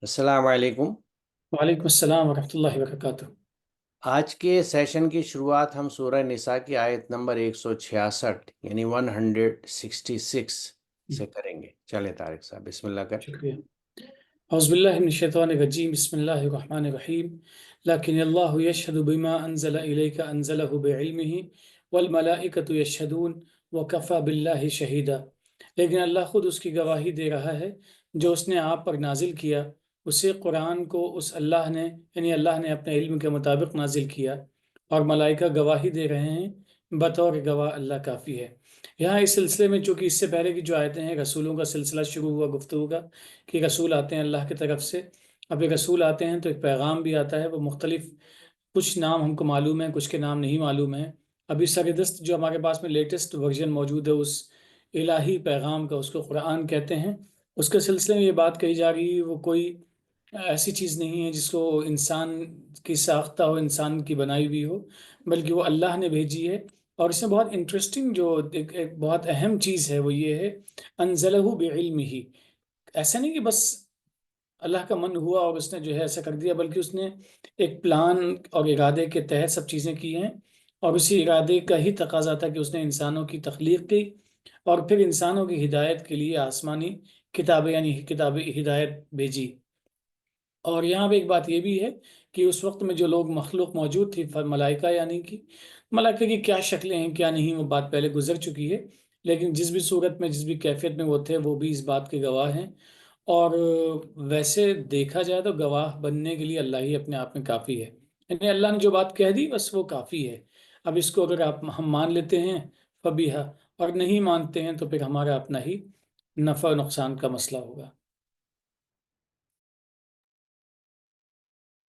السلام علیکم۔ وعلیکم السلام ورحمۃ اللہ وبرکاتہ۔ آج کے سیشن کی شروعات ہم سورہ نساء کی آیت نمبر 166 یعنی 166 سے کریں گے۔ چلیں طارق صاحب بسم اللہ کریں۔ شکریہ۔ اعوذ باللہ من الشیطان الرجیم، بسم اللہ الرحمن الرحیم۔ لیکن اللہ یشہد بما انزل الیک انزلہ بعلمہ والملائکۃ یشہدون وکفی باللہ شہیدا۔ لیکن اللہ خود اس کی گواہی دے رہا ہے جو اس نے آپ پر نازل کیا، اسے قرآن کو اس اللہ نے یعنی اللہ نے اپنے علم کے مطابق نازل کیا، اور ملائکہ گواہی دے رہے ہیں، بطور گواہ اللہ کافی ہے۔ یہاں اس سلسلے میں چونکہ اس سے پہلے کی جو آیتیں ہیں، رسولوں کا سلسلہ شروع ہوا گفتگو کا کہ رسول آتے ہیں اللہ کی طرف سے۔ اب ایک رسول آتے ہیں تو ایک پیغام بھی آتا ہے، وہ مختلف کچھ نام ہم کو معلوم ہیں، کچھ کے نام نہیں معلوم ہیں۔ ابھی سردست جو ہمارے پاس میں لیٹسٹ ورژن موجود ہے اس الہی پیغام کا، اس کو قرآن کہتے ہیں، اس کے سلسلے میں یہ بات کہی جا رہی ہے وہ کوئی ایسی چیز نہیں ہے جس کو انسان کی ساختہ ہو، انسان کی بنائی ہوئی ہو، بلکہ وہ اللہ نے بھیجی ہے۔ اور اس میں بہت انٹرسٹنگ جو ایک بہت اہم چیز ہے وہ یہ ہے انزلہ بعلمہ۔ ایسا نہیں کہ بس اللہ کا من ہوا اور اس نے جو ہے ایسا کر دیا، بلکہ اس نے ایک پلان اور ارادے کے تحت سب چیزیں کی ہیں، اور اسی ارادے کا ہی تقاضا تھا کہ اس نے انسانوں کی تخلیق کی اور پھر انسانوں کی ہدایت کے لیے آسمانی کتابیں یعنی کتاب ہدایت بھیجی۔ اور یہاں پہ ایک بات یہ بھی ہے کہ اس وقت میں جو لوگ مخلوق موجود تھی، ملائکہ یعنی کہ ملائکہ کی کیا شکلیں ہیں کیا نہیں، وہ بات پہلے گزر چکی ہے، لیکن جس بھی صورت میں جس بھی کیفیت میں وہ تھے وہ بھی اس بات کے گواہ ہیں۔ اور ویسے دیکھا جائے تو گواہ بننے کے لیے اللہ ہی اپنے آپ میں کافی ہے، یعنی اللہ نے جو بات کہہ دی بس وہ کافی ہے۔ اب اس کو اگر ہم مان لیتے ہیں فبیہا، اور نہیں مانتے ہیں تو پھر ہمارا اپنا ہی نفع و نقصان کا مسئلہ ہوگا۔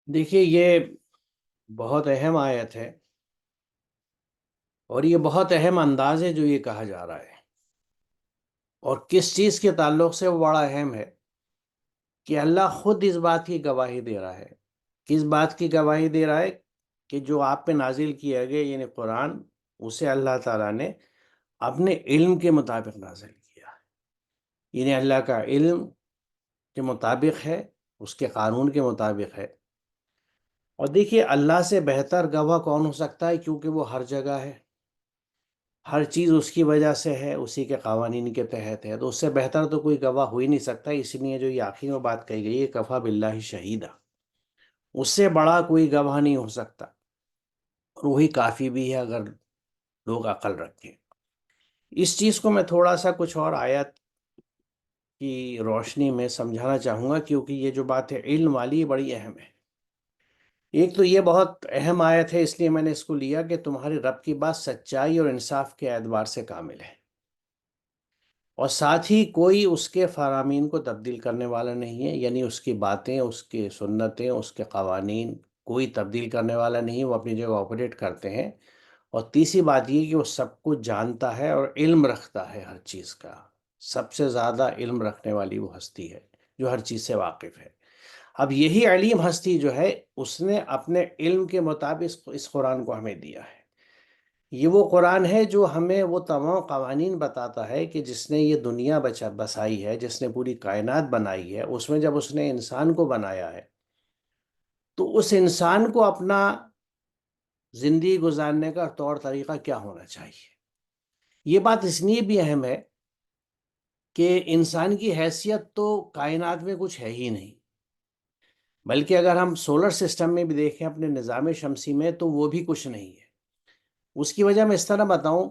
دیکھیے یہ بہت اہم آیت ہے، اور یہ بہت اہم انداز ہے جو یہ کہا جا رہا ہے، اور کس چیز کے تعلق سے وہ بڑا اہم ہے کہ اللہ خود اس بات کی گواہی دے رہا ہے۔ کس بات کی گواہی دے رہا ہے؟ کہ جو آپ پہ نازل کیا گیا یعنی قرآن، اسے اللہ تعالیٰ نے اپنے علم کے مطابق نازل کیا، یعنی اللہ کا علم کے مطابق ہے، اس کے قانون کے مطابق ہے۔ اور دیکھیے اللہ سے بہتر گواہ کون ہو سکتا ہے، کیونکہ وہ ہر جگہ ہے، ہر چیز اس کی وجہ سے ہے، اسی کے قوانین کے تحت ہے، تو اس سے بہتر تو کوئی گواہ ہو ہی نہیں سکتا۔ اسی لیے جو یہ آخر میں بات کہی گئی ہے کفا باللہ شہیدہ، اس سے بڑا کوئی گواہ نہیں ہو سکتا، اور وہی کافی بھی ہے اگر لوگ عقل رکھیں۔ اس چیز کو میں تھوڑا سا کچھ اور آیت کی روشنی میں سمجھانا چاہوں گا، کیونکہ یہ جو بات ہے علم والی یہ بڑی اہم ہے۔ ایک تو یہ بہت اہم آیت ہے، اس لیے میں نے اس کو لیا کہ تمہاری رب کی بات سچائی اور انصاف کے اعتبار سے کامل ہے، اور ساتھ ہی کوئی اس کے فرامین کو تبدیل کرنے والا نہیں ہے، یعنی اس کی باتیں، اس کی سنتیں، اس کے قوانین کوئی تبدیل کرنے والا نہیں ہے، وہ اپنی جگہ آپریٹ کرتے ہیں۔ اور تیسری بات یہ کہ وہ سب کچھ جانتا ہے اور علم رکھتا ہے ہر چیز کا، سب سے زیادہ علم رکھنے والی وہ ہستی ہے جو ہر چیز سے واقف ہے۔ اب یہی علیم ہستی جو ہے اس نے اپنے علم کے مطابق اس قرآن کو ہمیں دیا ہے۔ یہ وہ قرآن ہے جو ہمیں وہ تمام قوانین بتاتا ہے کہ جس نے یہ دنیا بسائی ہے، جس نے پوری کائنات بنائی ہے، اس میں جب اس نے انسان کو بنایا ہے تو اس انسان کو اپنا زندگی گزارنے کا طور طریقہ کیا ہونا چاہیے۔ یہ بات اس لیے بھی اہم ہے کہ انسان کی حیثیت تو کائنات میں کچھ ہے ہی نہیں، بلکہ اگر ہم سولر سسٹم میں بھی دیکھیں اپنے نظام شمسی میں تو وہ بھی کچھ نہیں ہے۔ اس کی وجہ میں اس طرح بتاؤں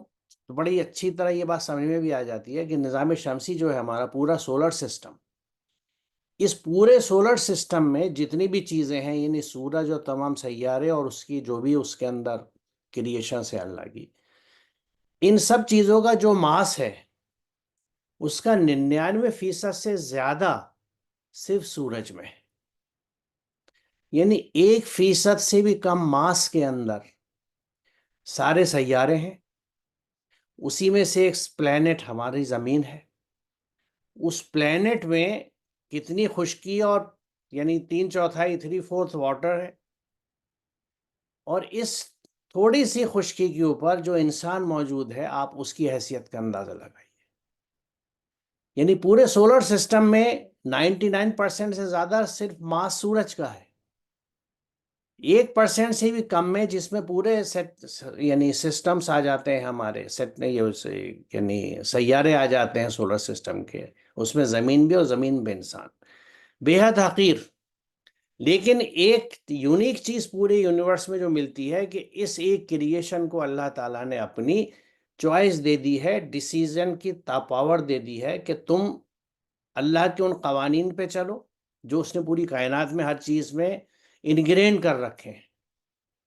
تو بڑی اچھی طرح یہ بات سمجھ میں بھی آ جاتی ہے کہ نظام شمسی جو ہے ہمارا پورا سولر سسٹم، اس پورے سولر سسٹم میں جتنی بھی چیزیں ہیں، یعنی سورج اور تمام سیارے اور اس کی جو بھی اس کے اندر کریشنز ہے اللہ کی، ان سب چیزوں کا جو ماس ہے اس کا 99% سے زیادہ صرف سورج میں ہے، یعنی 1% سے بھی کم ماس کے اندر سارے سیارے ہیں۔ اسی میں سے ایک پلینٹ ہماری زمین ہے، اس پلینٹ میں کتنی خشکی اور یعنی 3/4 3/4 واٹر ہے، اور اس تھوڑی سی خشکی کے اوپر جو انسان موجود ہے آپ اس کی حیثیت کا اندازہ لگائیے۔ یعنی پورے سولر سسٹم میں 99% سے زیادہ صرف ماس سورج کا ہے، 1% سے بھی کم میں جس میں پورے سیٹ یعنی سسٹمز آ جاتے ہیں ہمارے سیٹ میں، یعنی سیارے آ جاتے ہیں سولر سسٹم کے، اس میں زمین بھی اور زمین بھی انسان، بے حد حقیر۔ لیکن ایک یونیک چیز پورے یونیورس میں جو ملتی ہے کہ اس ایک کریشن کو اللہ تعالیٰ نے اپنی چوائس دے دی ہے، ڈیسیزن کی پاور دے دی ہے کہ تم اللہ کے ان قوانین پہ چلو جو اس نے پوری کائنات میں ہر چیز میں انگرین کر رکھے ہیں،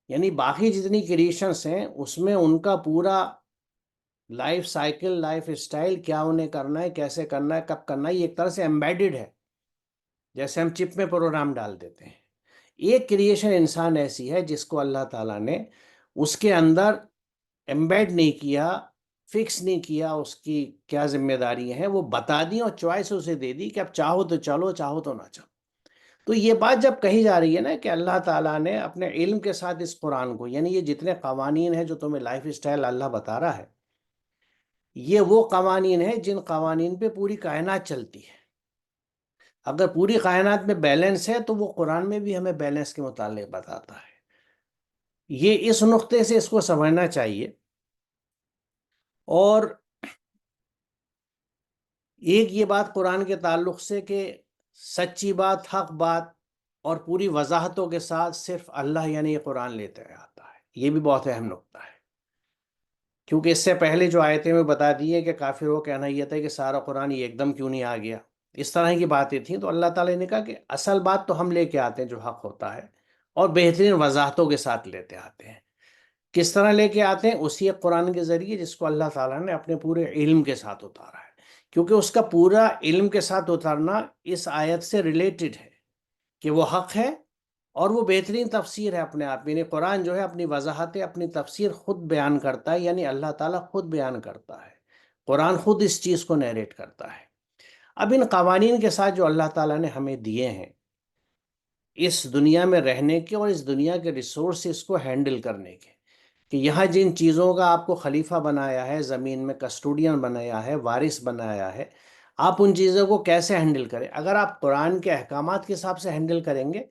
یعنی باقی جتنی کریشنز ہیں اس میں ان کا پورا لائف سائیکل، لائف اسٹائل، کیا انہیں کرنا ہے، کیسے کرنا ہے، کب کرنا ہے، یہ ایک طرح سے ایمبیڈڈ ہے، جیسے ہم چپ میں پروگرام ڈال دیتے ہیں۔ ایک کریشن انسان ایسی ہے جس کو اللہ تعالیٰ نے اس کے اندر ایمبیڈ نہیں کیا، فکس نہیں کیا، اس کی کیا ذمہ داریاں ہیں وہ بتا دی اور چوائس اسے دے دی کہ اب چاہو تو چلو، چاہو تو نہ چلو۔ تو یہ بات جب کہی جا رہی ہے نا کہ اللہ تعالیٰ نے اپنے علم کے ساتھ اس قرآن کو، یعنی یہ جتنے قوانین ہیں جو تمہیں لائف اسٹائل اللہ بتا رہا ہے، یہ وہ قوانین ہیں جن قوانین پہ پوری کائنات چلتی ہے۔ اگر پوری کائنات میں بیلنس ہے تو وہ قرآن میں بھی ہمیں بیلنس کے متعلق بتاتا ہے۔ یہ اس نقطے سے اس کو سمجھنا چاہیے۔ اور ایک یہ بات قرآن کے تعلق سے کہ سچی بات، حق بات اور پوری وضاحتوں کے ساتھ صرف اللہ یعنی یہ قرآن لیتے آتا ہے، یہ بھی بہت اہم نقطہ ہے، کیونکہ اس سے پہلے جو آیتیں میں بتا دی ہے کہ کافروں کا کہنا یہ تھا کہ سارا قرآن یہ ایک دم کیوں نہیں آ گیا، اس طرح کی باتیں تھیں۔ تو اللہ تعالیٰ نے کہا کہ اصل بات تو ہم لے کے آتے ہیں جو حق ہوتا ہے، اور بہترین وضاحتوں کے ساتھ لیتے آتے ہیں۔ کس طرح لے کے آتے ہیں؟ اسی ایک قرآن کے ذریعے جس کو اللہ تعالیٰ نے اپنے پورے علم کے ساتھ اتارا ہے، کیونکہ اس کا پورا علم کے ساتھ اتارنا اس آیت سے ریلیٹڈ ہے کہ وہ حق ہے اور وہ بہترین تفسیر ہے اپنے آپ میں، یعنی قرآن جو ہے اپنی وضاحتیں، اپنی تفسیر خود بیان کرتا ہے، یعنی اللہ تعالیٰ خود بیان کرتا ہے، قرآن خود اس چیز کو نیریٹ کرتا ہے۔ اب ان قوانین کے ساتھ جو اللہ تعالیٰ نے ہمیں دیے ہیں اس دنیا میں رہنے کے اور اس دنیا کے ریسورسز کو ہینڈل کرنے کے، کہ یہاں جن چیزوں کا آپ کو خلیفہ بنایا ہے، زمین میں کسٹوڈین بنایا ہے، وارث بنایا ہے، آپ ان چیزوں کو کیسے ہینڈل کریں۔ اگر آپ قرآن کے احکامات کے حساب سے ہینڈل کریں گے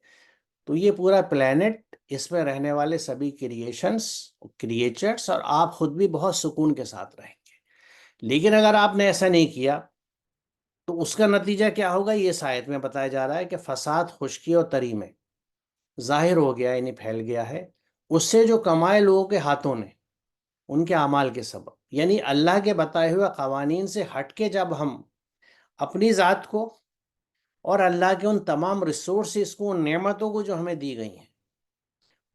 تو یہ پورا پلینٹ، اس میں رہنے والے سبھی کریچرز اور آپ خود بھی بہت سکون کے ساتھ رہیں گے۔ لیکن اگر آپ نے ایسا نہیں کیا تو اس کا نتیجہ کیا ہوگا؟ یہ اس آیت میں بتایا جا رہا ہے کہ فساد، خشکی اور تری میں ظاہر ہو گیا، یعنی پھیل گیا ہے، اس سے جو کمائے لوگوں کے ہاتھوں نے ان کے اعمال کے سبب، یعنی اللہ کے بتائے ہوئے قوانین سے ہٹ کے جب ہم اپنی ذات کو اور اللہ کے ان تمام ریسورسز کو، ان نعمتوں کو جو ہمیں دی گئی ہیں،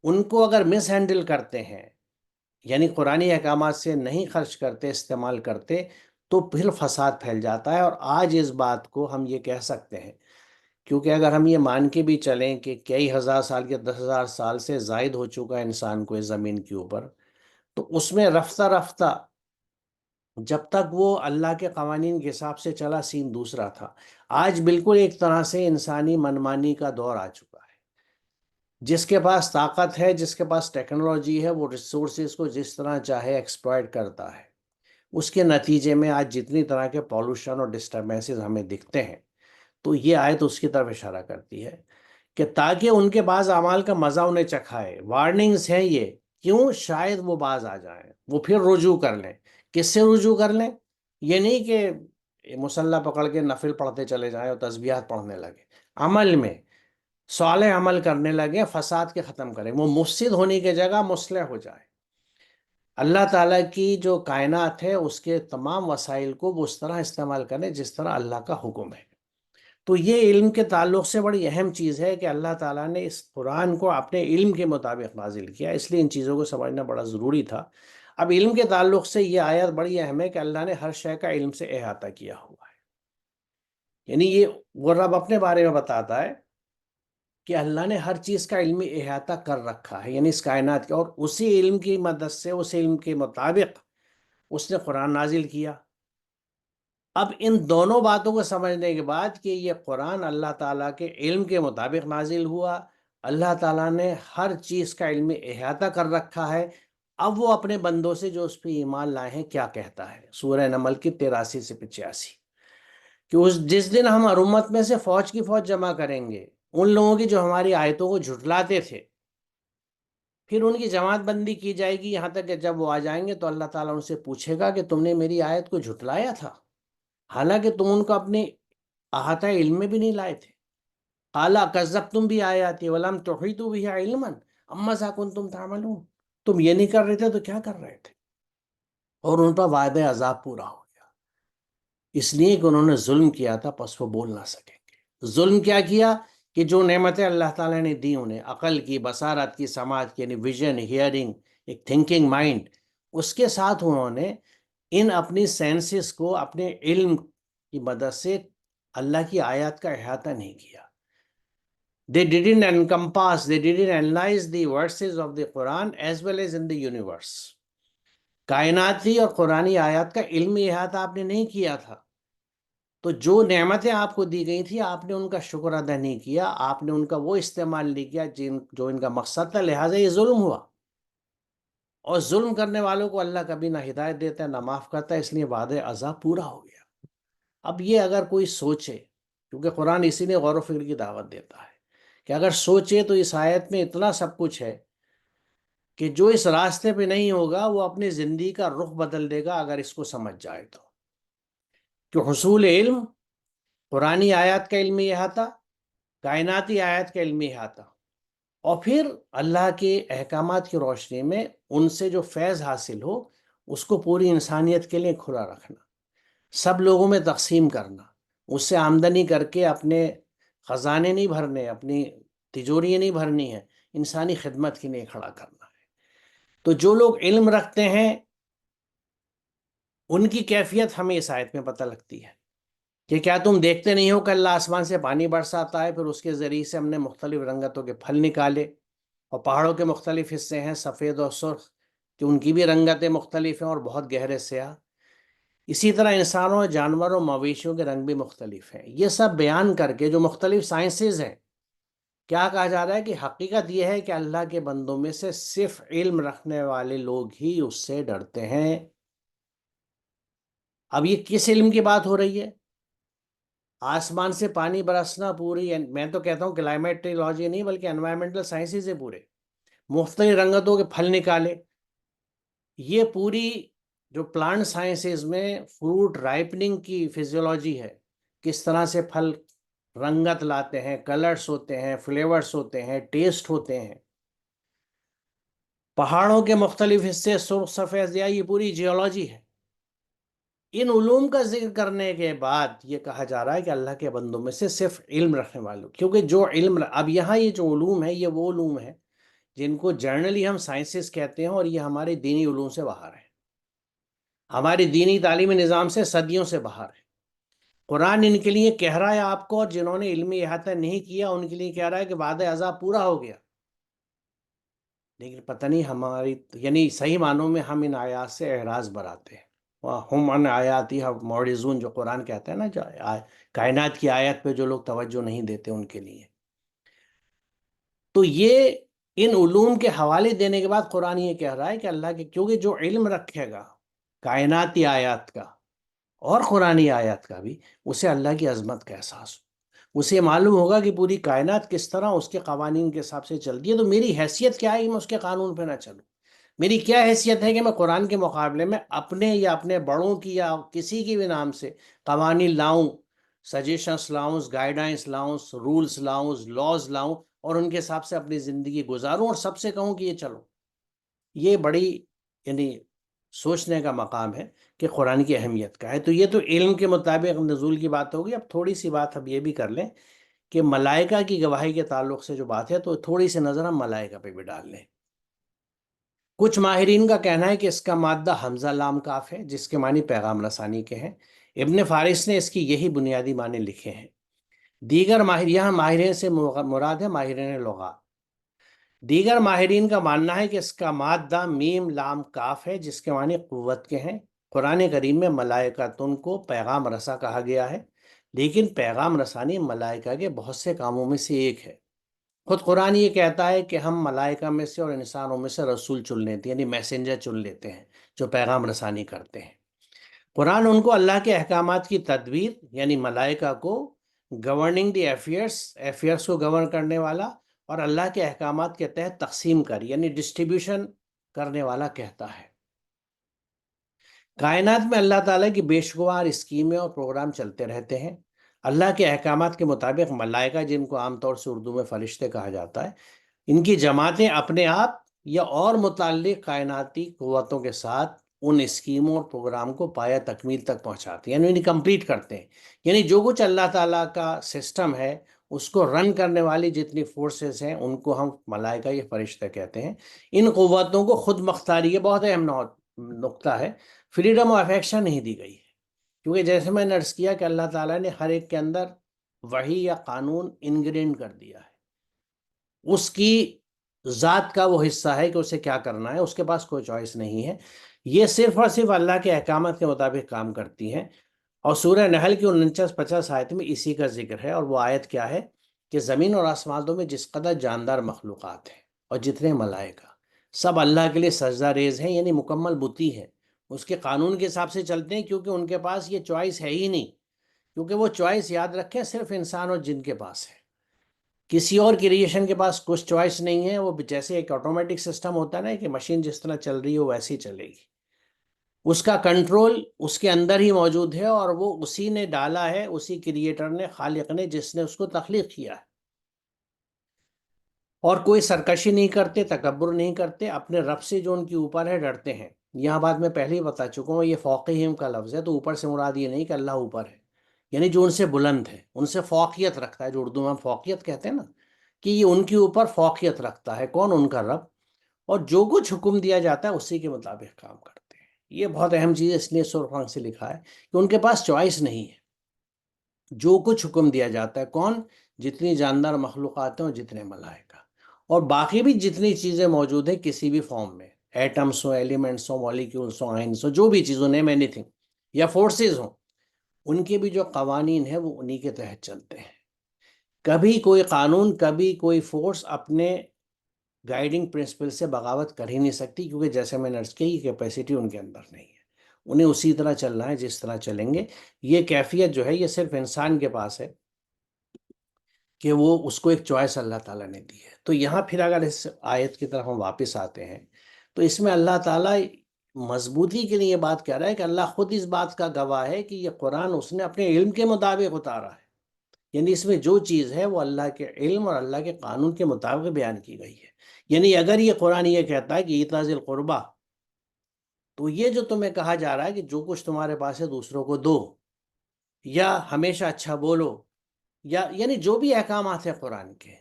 ان کو اگر مس ہینڈل کرتے ہیں، یعنی قرآنی احکامات سے نہیں خرچ کرتے، استعمال کرتے، تو پھر فساد پھیل جاتا ہے۔ اور آج اس بات کو ہم یہ کہہ سکتے ہیں، کیونکہ اگر ہم یہ مان کے بھی چلیں کہ کئی ہزار سال یا 10,000 سال سے زائد ہو چکا ہے انسان کو اس زمین کے اوپر، تو اس میں رفتہ رفتہ جب تک وہ اللہ کے قوانین کے حساب سے چلا، سین دوسرا تھا۔ آج بالکل ایک طرح سے انسانی منمانی کا دور آ چکا ہے۔ جس کے پاس طاقت ہے، جس کے پاس ٹیکنالوجی ہے، وہ ریسورسز کو جس طرح چاہے ایکسپلائٹ کرتا ہے۔ اس کے نتیجے میں آج جتنی طرح کے پالوشن اور ڈسٹربنسز ہمیں دکھتے ہیں، تو یہ آیت اس کی طرف اشارہ کرتی ہے کہ تاکہ ان کے بعض اعمال کا مزہ انہیں چکھائے، وارننگز ہیں یہ، کیوں؟ شاید وہ باز آ جائیں، وہ پھر رجوع کر لیں۔ کس سے رجوع کر لیں؟ یہ نہیں کہ مصلی پکڑ کے نفل پڑھتے چلے جائیں اور تسبیحات پڑھنے لگے، عمل میں صالح عمل کرنے لگے، فساد کے ختم کریں، وہ مفسد ہونے کی جگہ مصلح ہو جائے۔ اللہ تعالیٰ کی جو کائنات ہے اس کے تمام وسائل کو وہ اس طرح استعمال کریں جس طرح اللہ کا حکم ہے۔ تو یہ علم کے تعلق سے بڑی اہم چیز ہے کہ اللہ تعالیٰ نے اس قرآن کو اپنے علم کے مطابق نازل کیا، اس لیے ان چیزوں کو سمجھنا بڑا ضروری تھا۔ اب علم کے تعلق سے یہ آیت بڑی اہم ہے کہ اللہ نے ہر شے کا علم سے احاطہ کیا ہوا ہے، یعنی یہ وہ رب اپنے بارے میں بتاتا ہے کہ اللہ نے ہر چیز کا علمی احاطہ کر رکھا ہے، یعنی اس کائنات کے، اور اسی علم کی مدد سے، اس علم کے مطابق اس نے قرآن نازل کیا۔ اب ان دونوں باتوں کو سمجھنے کے بعد کہ یہ قرآن اللہ تعالیٰ کے علم کے مطابق نازل ہوا، اللہ تعالیٰ نے ہر چیز کا علمی احاطہ کر رکھا ہے، اب وہ اپنے بندوں سے جو اس پہ ایمان لائے ہیں کیا کہتا ہے؟ سورہ نمل کی 83 سے 85۔ کہ جس دن ہم ہر امت میں سے فوج کی فوج جمع کریں گے ان لوگوں کی جو ہماری آیتوں کو جھٹلاتے تھے، پھر ان کی جماعت بندی کی جائے گی، یہاں تک کہ جب وہ آ جائیں گے تو اللہ تعالیٰ ان سے پوچھے گا کہ تم نے میری آیت کو جھٹلایا تھا، حالانکہ تم ان کو اپنے احاطہ علم میں بھی نہیں لائے تھے۔ قال کذبتم بآیاتی ولم تحیطوا بها علما ماذا کنتم تعملون، تم یہ نہیں کر رہے تھے تو کیا کر رہے تھے؟ اور ان پر وعدہ عذاب پورا ہو گیا، اس لیے کہ انہوں نے ظلم کیا تھا، پس وہ بول نہ سکیں گے۔ ظلم کیا کیا؟ کہ جو نعمتیں اللہ تعالیٰ نے دی انہیں، عقل کی، بصارت کی، سماعت کی، یعنی ویژن، ہیئرنگ، ایک تھنکنگ مائنڈ، اس کے ساتھ انہوں نے ان اپنی سینسز کو اپنے علم کی مدد سے اللہ کی آیات کا احاطہ نہیں کیا۔ They didn't encompass, they didn't analyze the verses of the Quran as well as in the universe. کائناتی اور قرآنی آیات کا علمی احاطہ آپ نے نہیں کیا تھا، تو جو نعمتیں آپ کو دی گئی تھی آپ نے ان کا شکر ادا نہیں کیا، آپ نے ان کا وہ استعمال نہیں کیا جو ان کا مقصد تھا، لہٰذا یہ ظلم ہوا۔ اور ظلم کرنے والوں کو اللہ کبھی نہ ہدایت دیتا ہے نہ معاف کرتا ہے، اس لیے وعدہ عذاب پورا ہو گیا۔ اب یہ اگر کوئی سوچے، کیونکہ قرآن اسی لیے غور و فکر کی دعوت دیتا ہے کہ اگر سوچے تو اس آیت میں اتنا سب کچھ ہے کہ جو اس راستے پہ نہیں ہوگا وہ اپنی زندگی کا رخ بدل دے گا اگر اس کو سمجھ جائے تو۔ کہ حصول علم، قرآنی آیات کا علمی احاطہ، کائناتی آیات کا علمی احاطہ، اور پھر اللہ کے احکامات کی روشنی میں ان سے جو فیض حاصل ہو اس کو پوری انسانیت کے لیے کھلا رکھنا، سب لوگوں میں تقسیم کرنا، اس سے آمدنی کر کے اپنے خزانے نہیں بھرنے، اپنی تجوری نہیں بھرنی ہے، انسانی خدمت کے لیے کھڑا کرنا ہے۔ تو جو لوگ علم رکھتے ہیں ان کی کیفیت ہمیں اس آیت میں پتہ لگتی ہے کہ کیا تم دیکھتے نہیں ہو کہ اللہ آسمان سے پانی برساتا ہے، پھر اس کے ذریعے سے ہم نے مختلف رنگتوں کے پھل نکالے، اور پہاڑوں کے مختلف حصے ہیں سفید اور سرخ کہ ان کی بھی رنگتیں مختلف ہیں اور بہت گہرے سیاہ، اسی طرح انسانوں، جانوروں، مویشیوں کے رنگ بھی مختلف ہیں۔ یہ سب بیان کر کے جو مختلف سائنسز ہیں، کیا کہا جا رہا ہے کہ حقیقت یہ ہے کہ اللہ کے بندوں میں سے صرف علم رکھنے والے لوگ ہی اس سے ڈرتے ہیں۔ اب یہ کس علم کی بات ہو رہی ہے؟ آسمان سے پانی برسنا، پوری میں تو کہتا ہوں کلائمیٹولوجی نہیں بلکہ انوائرمنٹل سائنسز ہے، پورے مختلف رنگتوں کے پھل نکالے، یہ پوری جو پلانٹ سائنسز میں فروٹ رائپننگ کی فزیولوجی ہے، کس طرح سے پھل رنگت لاتے ہیں، کلرز ہوتے ہیں، فلیورز ہوتے ہیں، ٹیسٹ ہوتے ہیں، پہاڑوں کے مختلف حصے سرخ، سفید، یا یہ پوری جیولوجی ہے۔ ان علوم کا ذکر کرنے کے بعد یہ کہا جا رہا ہے کہ اللہ کے بندوں میں سے صرف علم رکھنے والوں، کیونکہ جو علم اب یہاں یہ جو علوم ہے یہ وہ علوم ہے جن کو جرنلی ہم سائنسز کہتے ہیں، اور یہ ہمارے دینی علوم سے باہر ہے، ہماری دینی تعلیمی نظام سے صدیوں سے باہر ہے۔ قرآن ان کے لیے کہہ رہا ہے آپ کو، اور جنہوں نے علمی احاطہ نہیں کیا ان کے لیے کہہ رہا ہے کہ وعدہ عذاب پورا ہو گیا، لیکن پتہ نہیں ہماری، یعنی صحیح معنوں میں ہم ان آیات سے اعراض براتے ہیں۔ ہم ان آیاتی معرضون، جو قرآن کہتا ہے نا، جو کائنات کی آیت پہ جو لوگ توجہ نہیں دیتے ان کے لیے۔ تو یہ ان علوم کے حوالے دینے کے بعد قرآن یہ کہہ رہا ہے کہ اللہ کے، کیونکہ جو علم رکھے گا کائناتی آیات کا اور قرآنی آیات کا بھی، اسے اللہ کی عظمت کا احساس ہو، اسے معلوم ہوگا کہ پوری کائنات کس طرح اس کے قوانین کے حساب سے چلتی ہے، تو میری حیثیت کیا ہے کہ میں اس کے قانون پہ نہ چلوں؟ میری کیا حیثیت ہے کہ میں قرآن کے مقابلے میں اپنے یا اپنے بڑوں کی یا کسی کی بھی نام سے قوانین لاؤں، سجیشنس لاؤں، گائیڈائنس لاؤں، رولز لاؤں، لاز لاؤں، اور ان کے حساب سے اپنی زندگی گزاروں اور سب سے کہوں کہ یہ چلو؟ یہ بڑی، یعنی سوچنے کا مقام ہے کہ قرآن کی اہمیت کا ہے۔ تو یہ تو علم کے مطابق نزول کی بات ہوگی۔ اب تھوڑی سی بات اب یہ بھی کر لیں کہ ملائکہ کی گواہی کے تعلق سے جو بات ہے، تو تھوڑی سی نظر ہم ملائکہ پہ بھی ڈال لیں۔ کچھ ماہرین کا کہنا ہے کہ اس کا مادہ حمزہ لام کاف ہے، جس کے معنی پیغام رسانی کے ہیں۔ ابن فارس نے اس کی یہی بنیادی معنی لکھے ہیں۔ دیگر ماہر، یہاں ماہرین سے مراد ہے ماہرین لغات۔ دیگر ماہرین کا ماننا ہے کہ اس کا مادہ میم لام کاف ہے، جس کے معنی قوت کے ہیں۔ قرآن کریم میں ملائکتن کو پیغام رسا کہا گیا ہے، لیکن پیغام رسانی ملائکہ کے بہت سے کاموں میں سے ایک ہے۔ خود قرآن یہ کہتا ہے کہ ہم ملائکہ میں سے اور انسانوں میں سے رسول چن لیتے ہیں، یعنی میسنجر چن لیتے ہیں جو پیغام رسانی کرتے ہیں۔ قرآن ان کو اللہ کے احکامات کی تدبیر یعنی ملائکہ کو گورننگ دی افیئرس کو گورن کرنے والا اور اللہ کے احکامات کے تحت تقسیم کر یعنی ڈسٹریبیوشن کرنے والا کہتا ہے۔ کائنات میں اللہ تعالیٰ کی بے شمار اسکیمیں اور پروگرام چلتے رہتے ہیں۔ اللہ کے احکامات کے مطابق ملائکہ، جن کو عام طور سے اردو میں فرشتے کہا جاتا ہے، ان کی جماعتیں اپنے آپ یا اور متعلق کائناتی قوتوں کے ساتھ ان اسکیموں اور پروگرام کو پایہ تکمیل تک پہنچاتے ہیں، یعنی انہیں کمپلیٹ کرتے ہیں۔ یعنی جو کچھ اللہ تعالیٰ کا سسٹم ہے اس کو رن کرنے والی جتنی فورسز ہیں ان کو ہم ملائکہ یا فرشتے کہتے ہیں۔ ان قوتوں کو خود مختاری، یہ بہت اہم نقطہ ہے، فریڈم آف ایکشن نہیں دی گئی ہے، کیونکہ جیسے میں نے عرض کیا کہ اللہ تعالیٰ نے ہر ایک کے اندر وحی یا قانون انگرینڈ کر دیا ہے، اس کی ذات کا وہ حصہ ہے کہ اسے کیا کرنا ہے، اس کے پاس کوئی چوائس نہیں ہے، یہ صرف اور صرف اللہ کے احکامات کے مطابق کام کرتی ہیں۔ اور سورہ نحل کی 49-50 آیت میں اسی کا ذکر ہے، اور وہ آیت کیا ہے کہ زمین اور آسمانوں میں جس قدر جاندار مخلوقات ہیں اور جتنے ملائکہ، سب اللہ کے لیے سجدہ ریز ہیں، یعنی مکمل بتی ہیں، اس کے قانون کے حساب سے چلتے ہیں، کیونکہ ان کے پاس یہ چوائس ہے ہی نہیں، کیونکہ وہ چوائس یاد رکھیں صرف انسان اور جن کے پاس ہے، کسی اور کریشن کے پاس کچھ چوائس نہیں ہے۔ وہ جیسے ایک آٹومیٹک سسٹم ہوتا ہے نا کہ مشین جس طرح چل رہی ہے وہ ویسے ہی چلے گی، اس کا کنٹرول اس کے اندر ہی موجود ہے، اور وہ اسی نے ڈالا ہے، اسی کریٹر نے، خالق نے، جس نے اس کو تخلیق کیا ہے۔ اور کوئی سرکشی نہیں کرتے، تکبر نہیں کرتے، اپنے رب سے جو ان کے اوپر ہے ڈرتے ہیں۔ یہاں بات میں پہلے ہی بتا چکا ہوں، یہ فوقہم کا لفظ ہے، تو اوپر سے مراد یہ نہیں کہ اللہ اوپر ہے، یعنی جو ان سے بلند ہے، ان سے فوقیت رکھتا ہے، جو اردو میں ہم فوقیت کہتے ہیں نا، کہ یہ ان کے اوپر فوقیت رکھتا ہے۔ کون؟ ان کا رب، اور جو کچھ حکم دیا جاتا ہے اسی کے مطابق کام کرتے ہیں۔ یہ بہت اہم چیز ہے، اس لیے سورہ فرقان سے لکھا ہے کہ ان کے پاس چوائس نہیں ہے، جو کچھ حکم دیا جاتا ہے۔ کون؟ جتنی جاندار مخلوقات ہیں اور جتنے ملائکہ، اور باقی بھی جتنی چیزیں موجود ہیں کسی بھی فارم میں، ایٹمس ہوں، ایلیمنٹس ہوں، مالیکیولس ہوں، آئنس ہوں، جو بھی چیزوں، نیم اینی تھنگ، یا فورسز ہوں، ان کے بھی جو قوانین ہیں وہ انہی کے تحت چلتے ہیں۔ کبھی کوئی قانون، کبھی کوئی فورس اپنے گائیڈنگ پرنسپل سے بغاوت کر ہی نہیں سکتی، کیونکہ جیسے میں نے عرض کی کیپیسٹی ان کے اندر نہیں ہے، انہیں اسی طرح چلنا ہے جس طرح چلیں گے۔ یہ کیفیت جو ہے یہ صرف انسان کے پاس ہے کہ وہ اس کو ایک چوائس اللہ تعالیٰ نے دی ہے۔ تو یہاں پھر اگر اس آیت کی طرف ہم واپس آتے ہیں تو اس میں اللہ تعالیٰ مضبوطی کے لیے یہ بات کہہ رہا ہے کہ اللہ خود اس بات کا گواہ ہے کہ یہ قرآن اس نے اپنے علم کے مطابق اتارا ہے، یعنی اس میں جو چیز ہے وہ اللہ کے علم اور اللہ کے قانون کے مطابق بیان کی گئی ہے۔ یعنی اگر یہ قرآن یہ کہتا ہے کہ ایتاء ذی القربیٰ، تو یہ جو تمہیں کہا جا رہا ہے کہ جو کچھ تمہارے پاس ہے دوسروں کو دو، یا ہمیشہ اچھا بولو، یا یعنی جو بھی احکامات ہیں قرآن کے،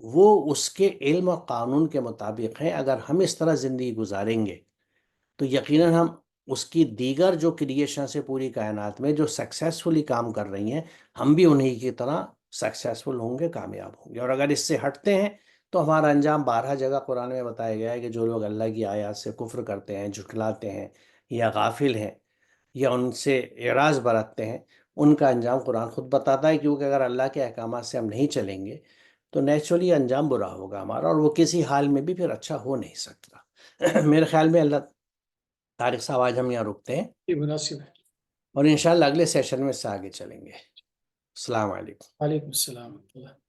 وہ اس کے علم اور قانون کے مطابق ہیں۔ اگر ہم اس طرح زندگی گزاریں گے تو یقیناً ہم اس کی دیگر جو کریشن سے پوری کائنات میں جو سکسیسفلی کام کر رہی ہیں، ہم بھی انہی کی طرح سکسیسفل ہوں گے، کامیاب ہوں گے۔ اور اگر اس سے ہٹتے ہیں تو ہمارا انجام 12 جگہ قرآن میں بتایا گیا ہے کہ جو لوگ اللہ کی آیات سے کفر کرتے ہیں، جھٹلاتے ہیں، یا غافل ہیں، یا ان سے اعراض برتتے ہیں، ان کا انجام قرآن خود بتاتا ہے، کیونکہ اگر اللہ کے احکامات سے ہم نہیں چلیں گے تو نیچرلی انجام برا ہوگا ہمارا، اور وہ کسی حال میں بھی پھر اچھا ہو نہیں سکتا۔ میرے خیال میں اللہ طارق صاحب آج ہم یہاں رکتے ہیں، یہ مناسب ہے۔ اور انشاءاللہ اگلے سیشن میں اس سے آگے چلیں گے۔ السلام علیکم۔ وعلیکم السلام ورحمۃ اللہ۔